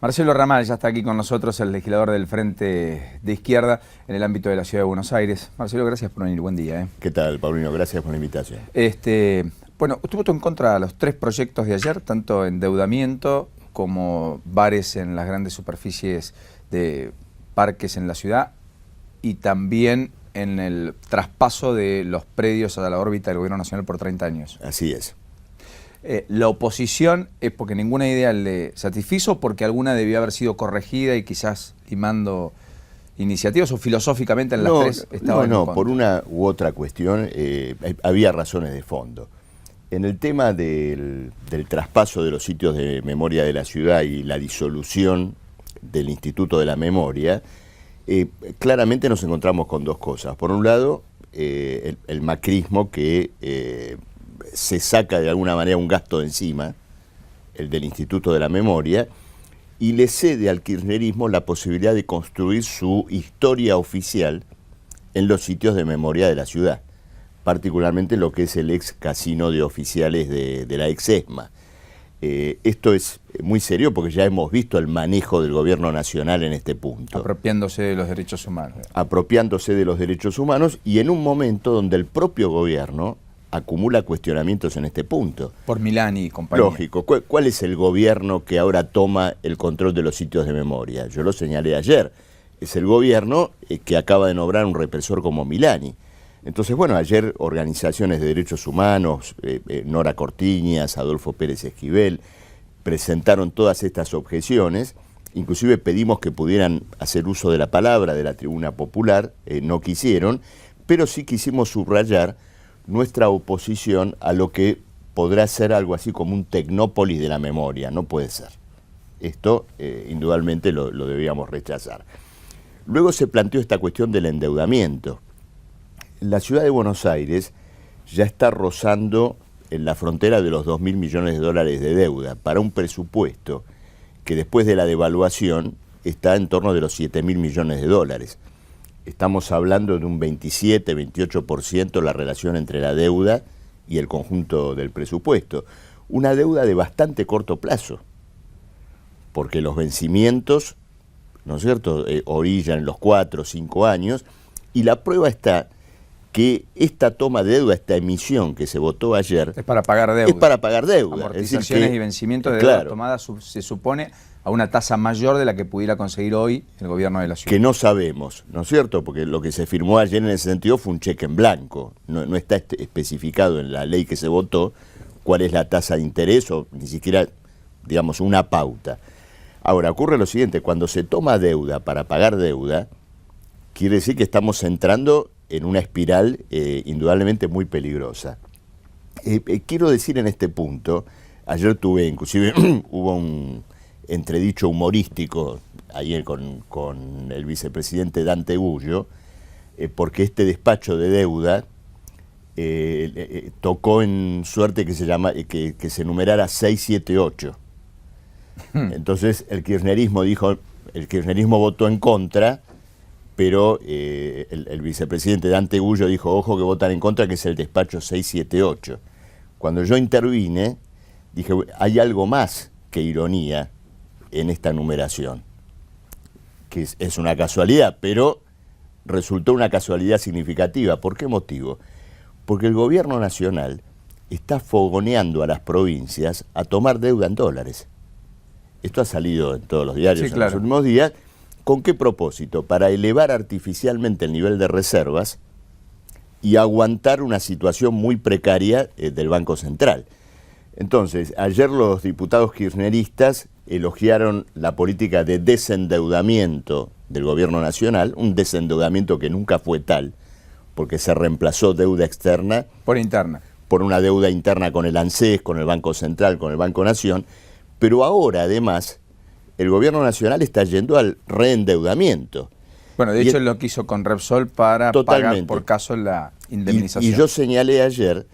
Marcelo Ramal ya está aquí con nosotros, el legislador del Frente de Izquierda en el ámbito de la Ciudad de Buenos Aires. Marcelo, gracias por venir. Buen día. ¿Qué tal, Paulino? Gracias por la invitación. Bueno, usted votó en contra de los 3 proyectos de ayer, tanto endeudamiento como bares en las grandes superficies de parques en la ciudad y también en el traspaso de los predios a la órbita del Gobierno Nacional por 30 años. Así es. ¿La oposición es porque ninguna idea le satisfizo o porque alguna debió haber sido corregida y quizás limando iniciativas o filosóficamente en las 3 estaban en contra? Por una u otra cuestión había razones de fondo. En el tema del traspaso de los sitios de memoria de la ciudad y la disolución del Instituto de la Memoria, claramente nos encontramos con 2 cosas. Por un lado, el macrismo que se saca de alguna manera un gasto de encima, el del Instituto de la Memoria, y le cede al kirchnerismo la posibilidad de construir su historia oficial en los sitios de memoria de la ciudad, particularmente lo que es el ex casino de oficiales de la ex ESMA. Esto es muy serio porque ya hemos visto el manejo del gobierno nacional en este punto. Apropiándose de los derechos humanos. Apropiándose de los derechos humanos y en un momento donde el propio gobierno acumula cuestionamientos en este punto. Por Milani y compañía. Lógico. ¿Cuál es el gobierno que ahora toma el control de los sitios de memoria? Yo lo señalé ayer. Es el gobierno que acaba de nombrar un represor como Milani. Entonces, bueno, ayer organizaciones de derechos humanos, Nora Cortiñas, Adolfo Pérez Esquivel, presentaron todas estas objeciones. Inclusive pedimos que pudieran hacer uso de la palabra de la tribuna popular, no quisieron, pero sí quisimos subrayar nuestra oposición a lo que podrá ser algo así como un tecnópolis de la memoria. No puede ser. Esto indudablemente lo debíamos rechazar. Luego se planteó esta cuestión del endeudamiento. La ciudad de Buenos Aires ya está rozando en la frontera de los 2.000 millones de dólares de deuda para un presupuesto que después de la devaluación está en torno de los 7.000 millones de dólares. Estamos hablando de un 27-28% la relación entre la deuda y el conjunto del presupuesto. Una deuda de bastante corto plazo, porque los vencimientos, ¿no es cierto?, orillan los 4 o 5 años, y la prueba está que esta toma de deuda, esta emisión que se votó ayer... Es para pagar deuda. Es para pagar deuda. Amortizaciones es decir que, y vencimientos de deuda tomada se supone a una tasa mayor de la que pudiera conseguir hoy el gobierno de la ciudad. Que no sabemos, ¿no es cierto? Porque lo que se firmó ayer en ese sentido fue un cheque en blanco. No está especificado en la ley que se votó cuál es la tasa de interés o ni siquiera, digamos, una pauta. Ahora, ocurre lo siguiente, cuando se toma deuda para pagar deuda, quiere decir que estamos entrando en una espiral indudablemente muy peligrosa. Quiero decir en este punto, ayer tuve, inclusive hubo un entredicho humorístico ayer con el vicepresidente Dante Gullo, porque este despacho de deuda tocó en suerte que se numerara 678. Entonces el kirchnerismo votó en contra, pero el vicepresidente Dante Gullo dijo, ojo que votan en contra, que es el despacho 678. Cuando yo intervine, dije, hay algo más que ironía en esta numeración, que es una casualidad, pero resultó una casualidad significativa. ¿Por qué motivo? Porque el gobierno nacional está fogoneando a las provincias a tomar deuda en dólares. Esto ha salido en todos los diarios en los últimos días. ¿Con qué propósito? Para elevar artificialmente el nivel de reservas y aguantar una situación muy precaria del Banco Central. Entonces, ayer los diputados kirchneristas elogiaron la política de desendeudamiento del gobierno nacional, un desendeudamiento que nunca fue tal, porque se reemplazó deuda externa por interna, por una deuda interna con el ANSES, con el Banco Central, con el Banco Nación, pero ahora además el gobierno nacional está yendo al reendeudamiento. Bueno, de hecho él lo quiso con Repsol para pagar por caso la indemnización. Y yo señalé ayer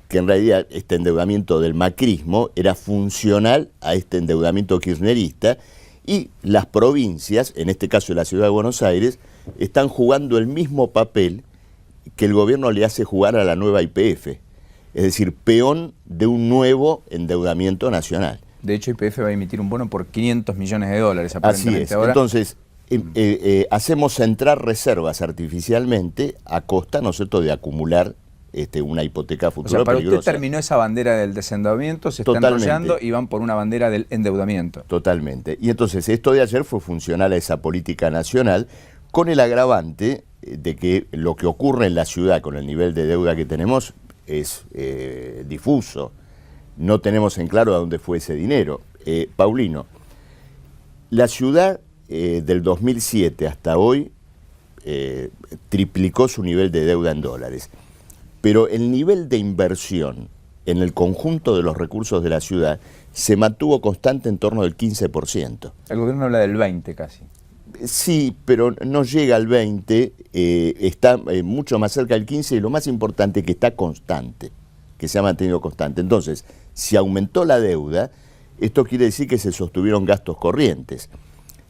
que en realidad este endeudamiento del macrismo era funcional a este endeudamiento kirchnerista y las provincias, en este caso la ciudad de Buenos Aires, están jugando el mismo papel que el gobierno le hace jugar a la nueva YPF, es decir, peón de un nuevo endeudamiento nacional. De hecho, YPF va a emitir un bono por 500 millones de dólares Así aparentemente es. ahora. Entonces, hacemos entrar reservas artificialmente a costa, ¿no es cierto?, de acumular una hipoteca O futura sea, para peligrosa. usted terminó esa bandera del desendeudamiento, se está Totalmente. enrollando y van por una bandera del endeudamiento. Totalmente. Y entonces esto de ayer fue funcional a esa política nacional, con el agravante de que lo que ocurre en la ciudad con el nivel de deuda que tenemos es difuso. No tenemos en claro a dónde fue ese dinero. Paulino, la ciudad del 2007 hasta hoy triplicó su nivel de deuda en dólares, pero el nivel de inversión en el conjunto de los recursos de la ciudad se mantuvo constante en torno del 15%. El gobierno habla del 20 casi. Sí, pero no llega al 20, está mucho más cerca del 15 y lo más importante es que está constante, que se ha mantenido constante. Entonces, si aumentó la deuda, esto quiere decir que se sostuvieron gastos corrientes.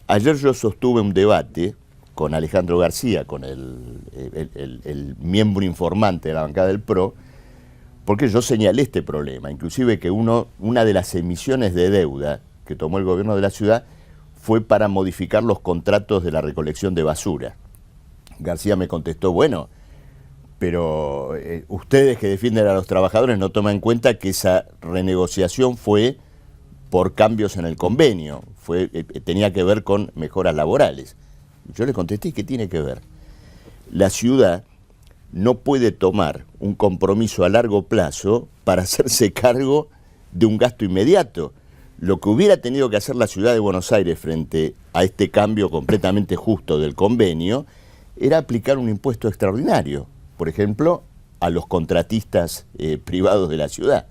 Ayer yo sostuve un debate con Alejandro García, con el miembro informante de la bancada del PRO, porque yo señalé este problema, inclusive que una de las emisiones de deuda que tomó el gobierno de la ciudad fue para modificar los contratos de la recolección de basura. García me contestó, bueno, pero ustedes que defienden a los trabajadores no toman en cuenta que esa renegociación fue por cambios en el convenio, tenía que ver con mejoras laborales. Yo le contesté, ¿qué tiene que ver? La ciudad no puede tomar un compromiso a largo plazo para hacerse cargo de un gasto inmediato. Lo que hubiera tenido que hacer la ciudad de Buenos Aires frente a este cambio completamente justo del convenio era aplicar un impuesto extraordinario, por ejemplo, a los contratistas privados de la ciudad.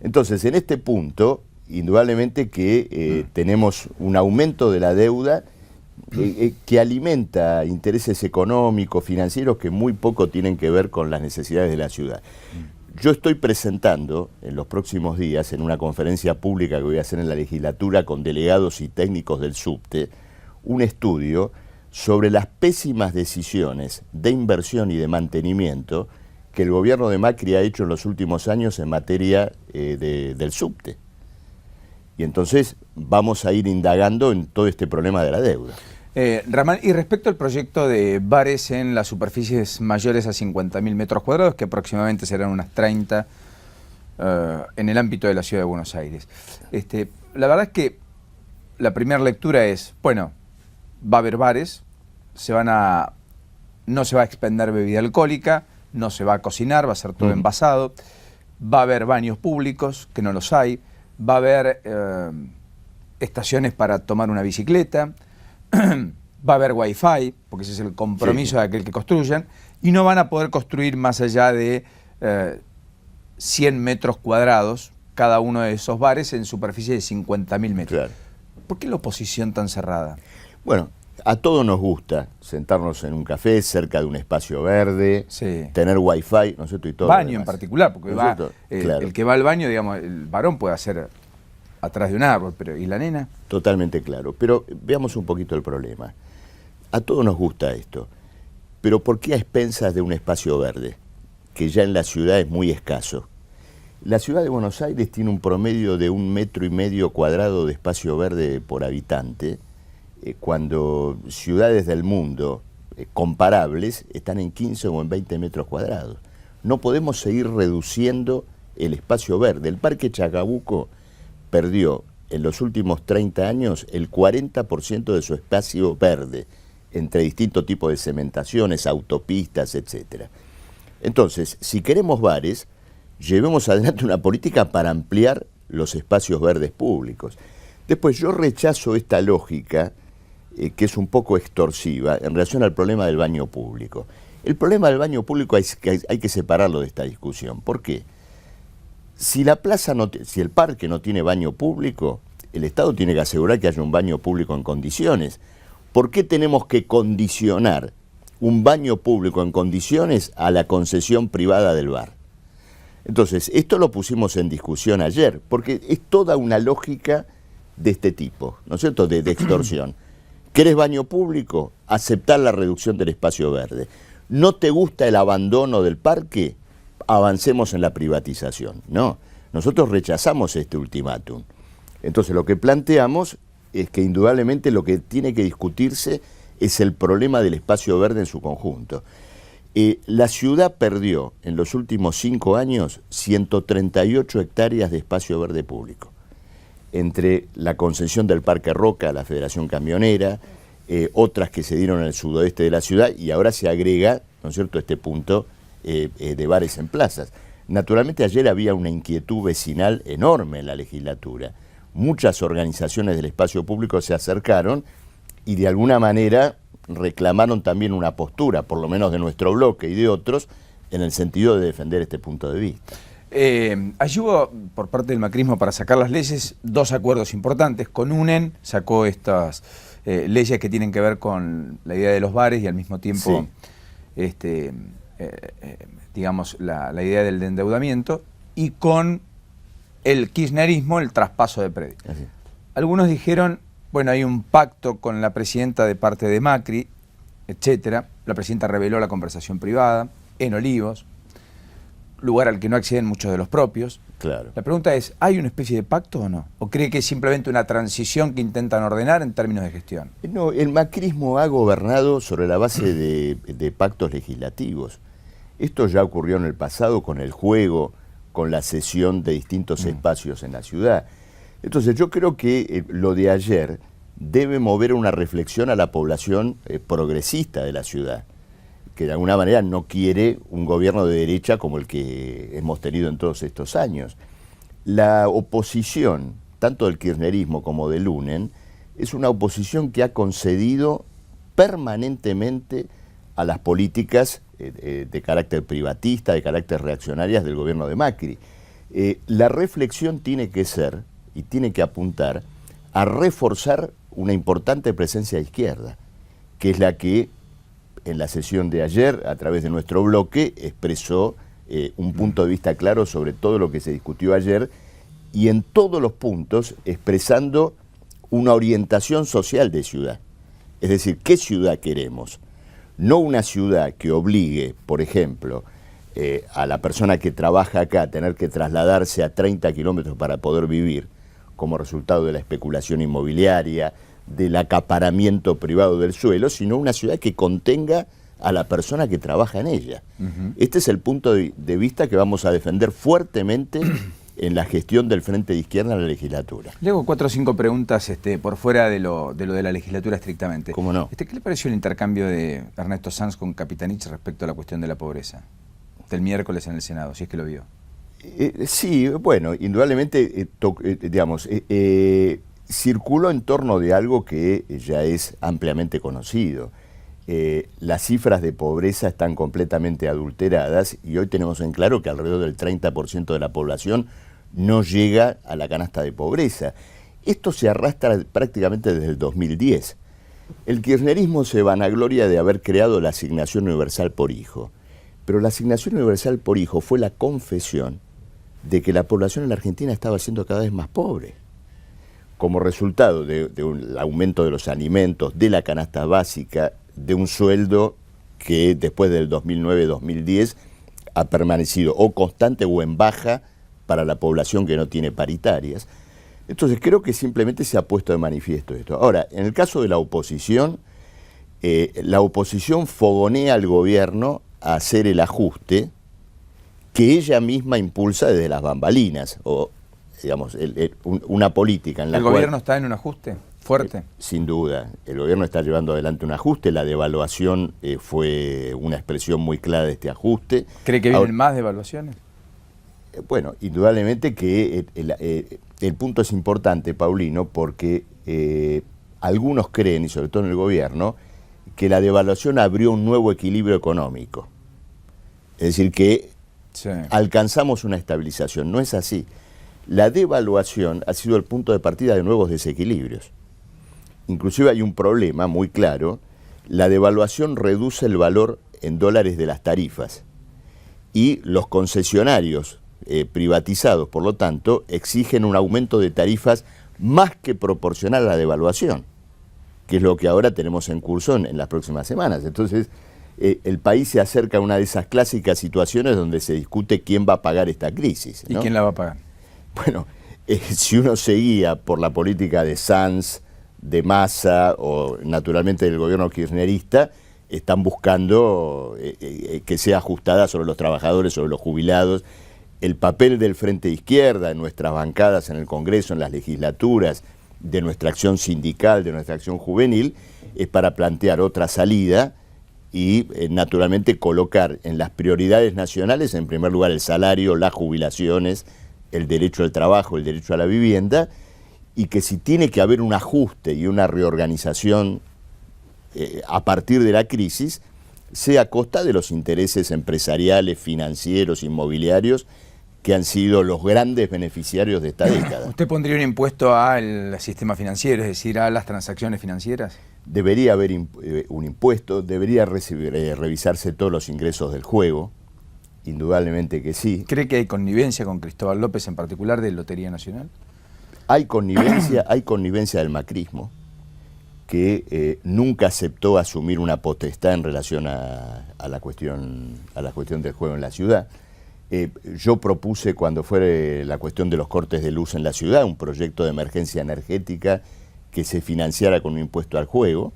Entonces, en este punto, indudablemente que tenemos un aumento de la deuda que alimenta intereses económicos, financieros, que muy poco tienen que ver con las necesidades de la ciudad. Yo estoy presentando en los próximos días, en una conferencia pública que voy a hacer en la legislatura con delegados y técnicos del subte, un estudio sobre las pésimas decisiones de inversión y de mantenimiento que el gobierno de Macri ha hecho en los últimos años en materia del subte. Y entonces vamos a ir indagando en todo este problema de la deuda. Ramán, y respecto al proyecto de bares en las superficies mayores a 50.000 metros cuadrados, que aproximadamente serán unas 30 en el ámbito de la ciudad de Buenos Aires. La verdad es que la primera lectura es, bueno, va a haber bares, no se va a expender bebida alcohólica, no se va a cocinar, va a ser todo envasado, va a haber baños públicos, que no los hay, va a haber estaciones para tomar una bicicleta, va a haber wifi, porque ese es el compromiso de aquel que construyan, y no van a poder construir más allá de 100 metros cuadrados cada uno de esos bares en superficie de 50.000 metros. Claro. ¿Por qué la oposición tan cerrada? Bueno, a todos nos gusta sentarnos en un café cerca de un espacio verde, tener wifi, ¿no es cierto? Y todo baño en particular, porque claro. El que va al baño, digamos, el varón puede hacer atrás de un árbol, pero ¿y la nena? Totalmente claro, pero veamos un poquito el problema. A todos nos gusta esto, pero ¿por qué a expensas de un espacio verde, que ya en la ciudad es muy escaso? La ciudad de Buenos Aires tiene un promedio de 1,5 metros cuadrados de espacio verde por habitante, cuando ciudades del mundo comparables están en 15 o en 20 metros cuadrados. No podemos seguir reduciendo el espacio verde. El Parque Chacabuco perdió en los últimos 30 años el 40% de su espacio verde, entre distintos tipos de cementaciones, autopistas, etc. Entonces, si queremos bares, llevemos adelante una política para ampliar los espacios verdes públicos. Después, yo rechazo esta lógica que es un poco extorsiva en relación al problema del baño público. El problema del baño público hay que separarlo de esta discusión. ¿Por qué? Si el parque no tiene baño público, el Estado tiene que asegurar que haya un baño público en condiciones. ¿Por qué tenemos que condicionar un baño público en condiciones a la concesión privada del bar? Entonces, esto lo pusimos en discusión ayer, porque es toda una lógica de este tipo, ¿no es cierto?, de extorsión. ¿Querés baño público? Aceptar la reducción del espacio verde. ¿No te gusta el abandono del parque? Avancemos en la privatización. No, nosotros rechazamos este ultimátum. Entonces lo que planteamos es que indudablemente lo que tiene que discutirse es el problema del espacio verde en su conjunto. La ciudad perdió en los últimos 5 años 138 hectáreas de espacio verde público, entre la concesión del Parque Roca a la Federación Camionera, otras que se dieron en el sudoeste de la ciudad, y ahora se agrega, ¿no es cierto?, este punto de bares en plazas. Naturalmente ayer había una inquietud vecinal enorme en la legislatura. Muchas organizaciones del espacio público se acercaron y de alguna manera reclamaron también una postura, por lo menos de nuestro bloque y de otros, en el sentido de defender este punto de vista. Allí hubo, por parte del macrismo, para sacar las leyes, 2 acuerdos importantes. Con UNEN sacó estas leyes que tienen que ver con la idea de los bares y al mismo tiempo, sí, digamos, la idea del endeudamiento, y con el kirchnerismo, el traspaso de predios. Así. Algunos dijeron, bueno, hay un pacto con la presidenta de parte de Macri, etcétera. La presidenta reveló la conversación privada en Olivos, lugar al que no acceden muchos de los propios. Claro. La pregunta es, ¿hay una especie de pacto o no? ¿O cree que es simplemente una transición que intentan ordenar en términos de gestión? No, el macrismo ha gobernado sobre la base de pactos legislativos. Esto ya ocurrió en el pasado con el juego, con la cesión de distintos espacios en la ciudad. Entonces yo creo que lo de ayer debe mover una reflexión a la población progresista de la ciudad, que de alguna manera no quiere un gobierno de derecha como el que hemos tenido en todos estos años. La oposición, tanto del kirchnerismo como del UNEN, es una oposición que ha concedido permanentemente a las políticas de carácter privatista, de carácter reaccionarias del gobierno de Macri. La reflexión tiene que ser y tiene que apuntar a reforzar una importante presencia de izquierda, que es la que en la sesión de ayer, a través de nuestro bloque, expresó un punto de vista claro sobre todo lo que se discutió ayer, y en todos los puntos expresando una orientación social de ciudad. Es decir, ¿qué ciudad queremos? No una ciudad que obligue, por ejemplo, a la persona que trabaja acá a tener que trasladarse a 30 kilómetros para poder vivir, como resultado de la especulación inmobiliaria, del acaparamiento privado del suelo, sino una ciudad que contenga a la persona que trabaja en ella. Este es el punto de vista que vamos a defender fuertemente en la gestión del Frente de Izquierda en la legislatura. Le hago 4 o 5 preguntas por fuera de lo de la legislatura estrictamente. ¿Cómo no? ¿Qué le pareció el intercambio de Ernesto Sanz con Capitanich respecto a la cuestión de la pobreza? Del miércoles en el Senado, si es que lo vio. Sí, bueno, indudablemente, circuló en torno de algo que ya es ampliamente conocido. Las cifras de pobreza están completamente adulteradas y hoy tenemos en claro que alrededor del 30% de la población no llega a la canasta de pobreza. Esto se arrastra prácticamente desde el 2010. El kirchnerismo se vanagloria de haber creado la asignación universal por hijo, pero la asignación universal por hijo fue la confesión de que la población en la Argentina estaba siendo cada vez más pobre, como resultado de un aumento de los alimentos, de la canasta básica, de un sueldo que después del 2009-2010 ha permanecido o constante o en baja para la población que no tiene paritarias. Entonces creo que simplemente se ha puesto de manifiesto esto. Ahora, en el caso de la oposición fogonea al gobierno a hacer el ajuste que ella misma impulsa desde las bambalinas, o digamos, una política en la cual... ¿El gobierno está en un ajuste fuerte? Sin duda, el gobierno está llevando adelante un ajuste, la devaluación fue una expresión muy clara de este ajuste. ¿Cree que vienen más devaluaciones? Bueno, indudablemente que el punto es importante, Paulino, porque algunos creen, y sobre todo en el gobierno, que la devaluación abrió un nuevo equilibrio económico. Es decir, que sí, alcanzamos una estabilización. No es así. La devaluación ha sido el punto de partida de nuevos desequilibrios. Inclusive hay un problema muy claro. La devaluación reduce el valor en dólares de las tarifas y los concesionarios privatizados, por lo tanto, exigen un aumento de tarifas más que proporcional a la devaluación, que es lo que ahora tenemos en curso en las próximas semanas. Entonces, el país se acerca a una de esas clásicas situaciones donde se discute quién va a pagar esta crisis, ¿no? ¿Y quién la va a pagar? Bueno, si uno seguía por la política de Sanz, de Massa o naturalmente del gobierno kirchnerista, están buscando que sea ajustada sobre los trabajadores, sobre los jubilados. El papel del Frente de Izquierda en nuestras bancadas en el Congreso, en las legislaturas, de nuestra acción sindical, de nuestra acción juvenil, es para plantear otra salida y naturalmente colocar en las prioridades nacionales, en primer lugar, el salario, las jubilaciones, el derecho al trabajo, el derecho a la vivienda, y que si tiene que haber un ajuste y una reorganización a partir de la crisis, sea a costa de los intereses empresariales, financieros, inmobiliarios, que han sido los grandes beneficiarios de esta década. ¿Usted pondría un impuesto al sistema financiero, es decir, a las transacciones financieras? Debería haber un impuesto, debería revisarse todos los ingresos del juego, indudablemente que sí. ¿Cree que hay connivencia con Cristóbal López en particular de Lotería Nacional? Hay connivencia del macrismo, que nunca aceptó asumir una potestad en relación a la cuestión del juego en la ciudad. Yo propuse, cuando fue la cuestión de los cortes de luz en la ciudad, un proyecto de emergencia energética que se financiara con un impuesto al juego.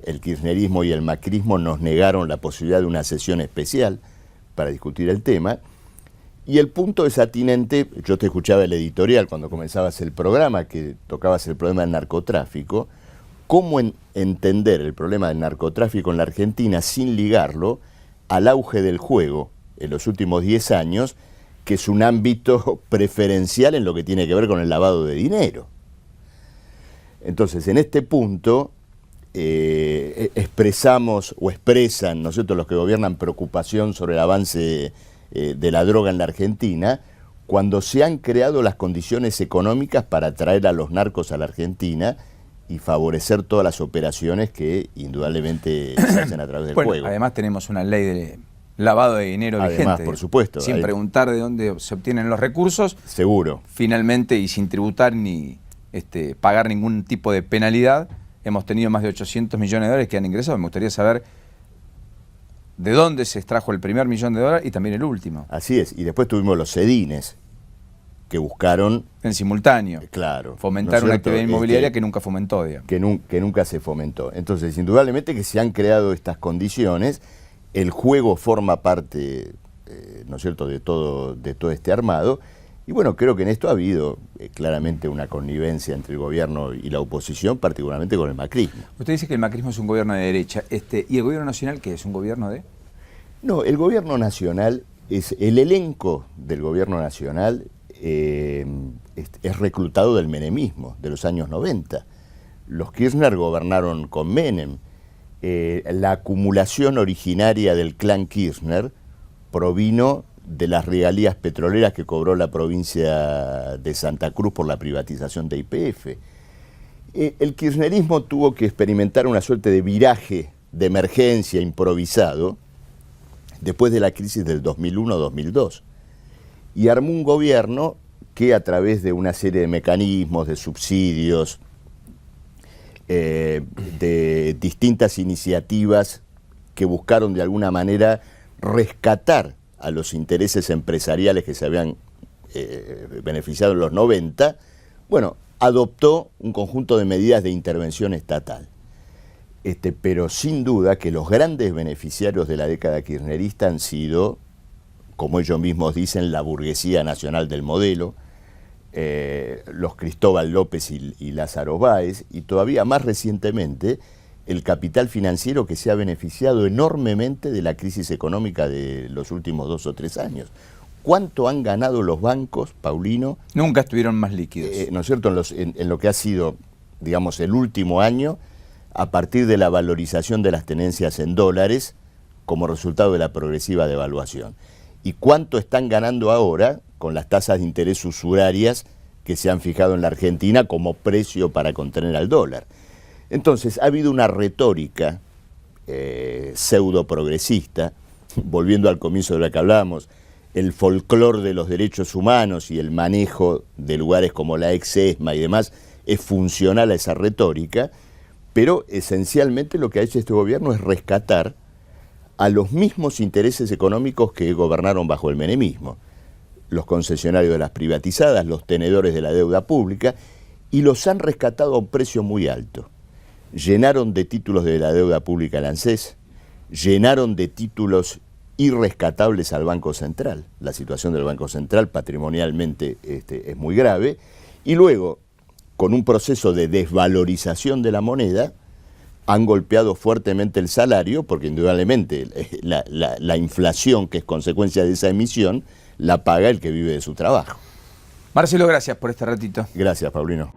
El kirchnerismo y el macrismo nos negaron la posibilidad de una sesión especial para discutir el tema. Y el punto es atinente. Yo te escuchaba el editorial cuando comenzabas el programa, que tocabas el problema del narcotráfico. ¿Cómo entender el problema del narcotráfico en la Argentina sin ligarlo al auge del juego en los últimos 10 años, que es un ámbito preferencial en lo que tiene que ver con el lavado de dinero? Entonces, en este punto, expresamos o expresan, ¿no es cierto?, los que gobiernan preocupación sobre el avance de la droga en la Argentina, cuando se han creado las condiciones económicas para traer a los narcos a la Argentina y favorecer todas las operaciones que indudablemente se hacen a través del juego. Además tenemos una ley de lavado de dinero vigente. Por supuesto. Sin preguntar de dónde se obtienen los recursos. Seguro. Finalmente, y sin tributar ni pagar ningún tipo de penalidad, hemos tenido más de 800 millones de dólares que han ingresado. Me gustaría saber de dónde se extrajo el primer millón de dólares y también el último. Así es. Y después tuvimos los sedines, que buscaron... En simultáneo. Claro. Fomentar una actividad inmobiliaria que nunca fomentó, digamos. Que nunca se fomentó. Entonces, indudablemente que se han creado estas condiciones. El juego forma parte, ¿no es cierto?, de todo este armado. Y bueno, creo que en esto ha habido claramente una connivencia entre el gobierno y la oposición, particularmente con el macrismo. Usted dice que el macrismo es un gobierno de derecha. ¿Y el gobierno nacional qué es? ¿Un gobierno de...? No, el gobierno nacional, el elenco del gobierno nacional es reclutado del menemismo, de los años 90. Los Kirchner gobernaron con Menem. La acumulación originaria del clan Kirchner provino de las regalías petroleras que cobró la provincia de Santa Cruz por la privatización de YPF. El kirchnerismo tuvo que experimentar una suerte de viraje de emergencia improvisado después de la crisis del 2001-2002 y armó un gobierno que, a través de una serie de mecanismos, de subsidios, de distintas iniciativas que buscaron de alguna manera rescatar a los intereses empresariales que se habían beneficiado en los 90, bueno, adoptó un conjunto de medidas de intervención estatal. Pero sin duda que los grandes beneficiarios de la década kirchnerista han sido, como ellos mismos dicen, la burguesía nacional del modelo, los Cristóbal López y Lázaro Báez, y todavía más recientemente el capital financiero que se ha beneficiado enormemente de la crisis económica de los últimos 2 o 3 años. ¿Cuánto han ganado los bancos, Paulino? Nunca estuvieron más líquidos. ¿No es cierto? En lo que ha sido, digamos, el último año, a partir de la valorización de las tenencias en dólares como resultado de la progresiva devaluación. ¿Y cuánto están ganando ahora con las tasas de interés usurarias que se han fijado en la Argentina como precio para contener al dólar? Entonces, ha habido una retórica pseudo progresista, volviendo al comienzo de lo que hablábamos, el folclore de los derechos humanos y el manejo de lugares como la ex-ESMA y demás es funcional a esa retórica, pero esencialmente lo que ha hecho este gobierno es rescatar a los mismos intereses económicos que gobernaron bajo el menemismo. los concesionarios de las privatizadas, los tenedores de la deuda pública, y los han rescatado a un precio muy alto. Llenaron de títulos de la deuda pública el ANSES, llenaron de títulos irrescatables al Banco Central. La situación del Banco Central patrimonialmente es muy grave. Y luego, con un proceso de desvalorización de la moneda, han golpeado fuertemente el salario, porque indudablemente la inflación, que es consecuencia de esa emisión, la paga el que vive de su trabajo. Marcelo, gracias por este ratito. Gracias, Paulino.